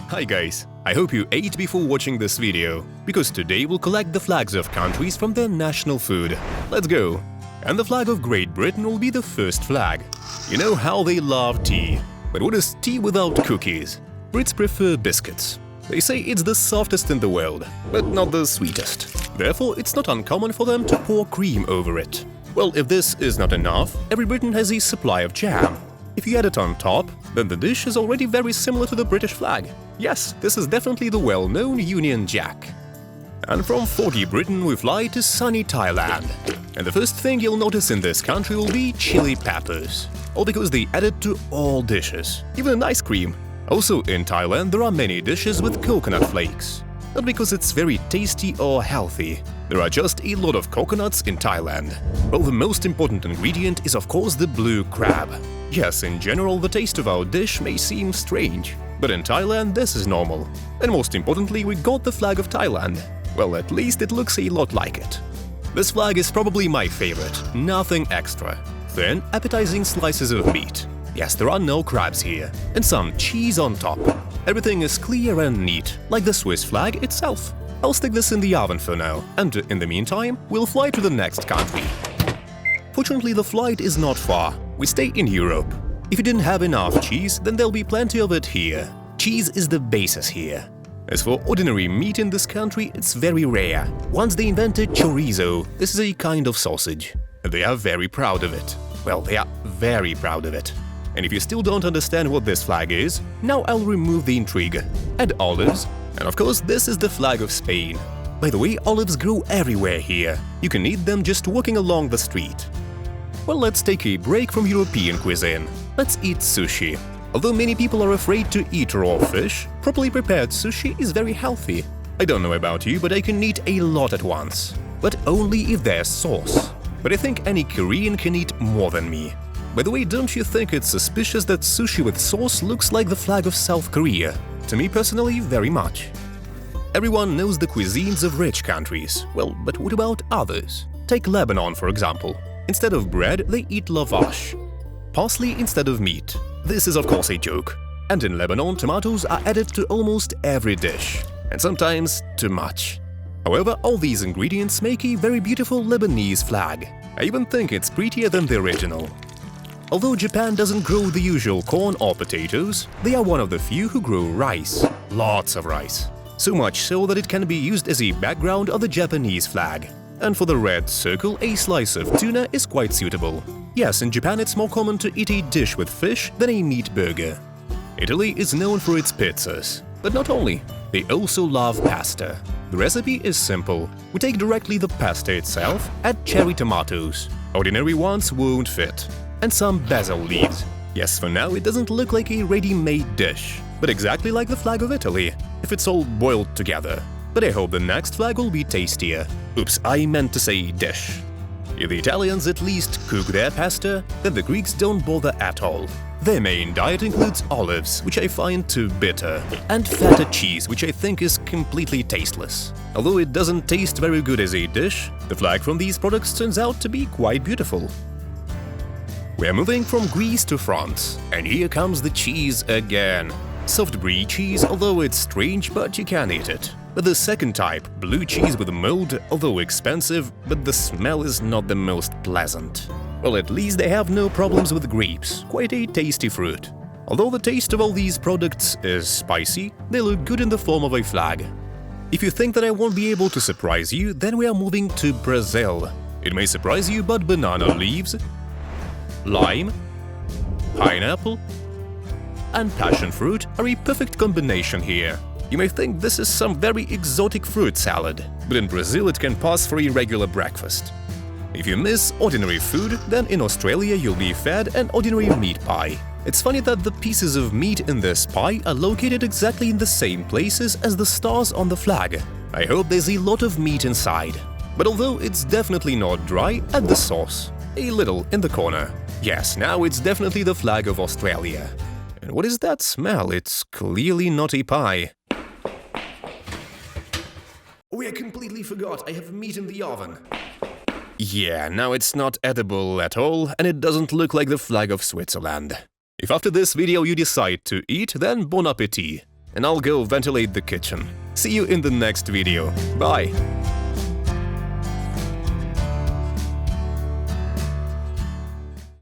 Hi guys, I hope you ate before watching this video, because today we'll collect the flags of countries from their national food. Let's go! And the flag of Great Britain will be the first flag. You know how they love tea. But what is tea without cookies? Brits prefer biscuits. They say it's the softest in the world, but not the sweetest. Therefore, it's not uncommon for them to pour cream over it. Well, if this is not enough, every Briton has a supply of jam. If you add it on top, then the dish is already very similar to the British flag. Yes, this is definitely the well-known Union Jack. And from foggy Britain we fly to sunny Thailand. And the first thing you'll notice in this country will be chili peppers. All because they add it to all dishes, even ice cream. Also in Thailand there are many dishes with coconut flakes. Not because it's very tasty or healthy. There are just a lot of coconuts in Thailand. Well, the most important ingredient is of course the blue crab. Yes, in general the taste of our dish may seem strange, but in Thailand this is normal. And most importantly, we got the flag of Thailand. Well, at least it looks a lot like it. This flag is probably my favorite, nothing extra. Thin, appetizing slices of meat. Yes, there are no crabs here. And some cheese on top. Everything is clear and neat, like the Swiss flag itself. I'll stick this in the oven for now, and in the meantime, we'll fly to the next country. Fortunately, the flight is not far. We stay in Europe. If you didn't have enough cheese, then there'll be plenty of it here. Cheese is the basis here. As for ordinary meat in this country, it's very rare. Once they invented chorizo, this is a kind of sausage. They are very proud of it. Well, they are very proud of it. And if you still don't understand what this flag is, now I'll remove the intrigue. Add olives. And of course, this is the flag of Spain. By the way, olives grow everywhere here. You can eat them just walking along the street. Well, let's take a break from European cuisine. Let's eat sushi. Although many people are afraid to eat raw fish, properly prepared sushi is very healthy. I don't know about you, but I can eat a lot at once. But only if there's sauce. But I think any Korean can eat more than me. By the way, don't you think it's suspicious that sushi with sauce looks like the flag of South Korea? To me personally, very much. Everyone knows the cuisines of rich countries. Well, but what about others? Take Lebanon, for example. Instead of bread, they eat lavash. Parsley instead of meat. This is of course a joke. And in Lebanon, tomatoes are added to almost every dish. And sometimes too much. However, all these ingredients make a very beautiful Lebanese flag. I even think it's prettier than the original. Although Japan doesn't grow the usual corn or potatoes, they are one of the few who grow rice. Lots of rice. So much so that it can be used as a background of the Japanese flag. And for the red circle, a slice of tuna is quite suitable. Yes, in Japan it's more common to eat a dish with fish than a meat burger. Italy is known for its pizzas. But not only, they also love pasta. The recipe is simple. We take directly the pasta itself, add cherry tomatoes. Ordinary ones won't fit. And some basil leaves. Yes, for now it doesn't look like a ready-made dish, but exactly like the flag of Italy, if it's all boiled together. But I hope the next flag will be tastier. Oops, I meant to say dish. If the Italians at least cook their pasta, then the Greeks don't bother at all. Their main diet includes olives, which I find too bitter, and feta cheese, which I think is completely tasteless. Although it doesn't taste very good as a dish, the flag from these products turns out to be quite beautiful. We're moving from Greece to France, and here comes the cheese again. Soft brie cheese, although it's strange, but you can eat it. But the second type, blue cheese with mold, although expensive, but the smell is not the most pleasant. Well, at least they have no problems with grapes, quite a tasty fruit. Although the taste of all these products is spicy, they look good in the form of a flag. If you think that I won't be able to surprise you, then we are moving to Brazil. It may surprise you, but banana leaves, lime, pineapple, and passion fruit are a perfect combination here. You may think this is some very exotic fruit salad, but in Brazil it can pass for a regular breakfast. If you miss ordinary food, then in Australia you'll be fed an ordinary meat pie. It's funny that the pieces of meat in this pie are located exactly in the same places as the stars on the flag. I hope there's a lot of meat inside. But although it's definitely not dry, add the sauce. A little in the corner. Yes, now it's definitely the flag of Australia. And what is that smell? It's clearly not a pie. Oh, I completely forgot, I have meat in the oven. Yeah, now it's not edible at all, and it doesn't look like the flag of Switzerland. If after this video you decide to eat, then bon appétit. and I'll go ventilate the kitchen. See you in the next video. Bye!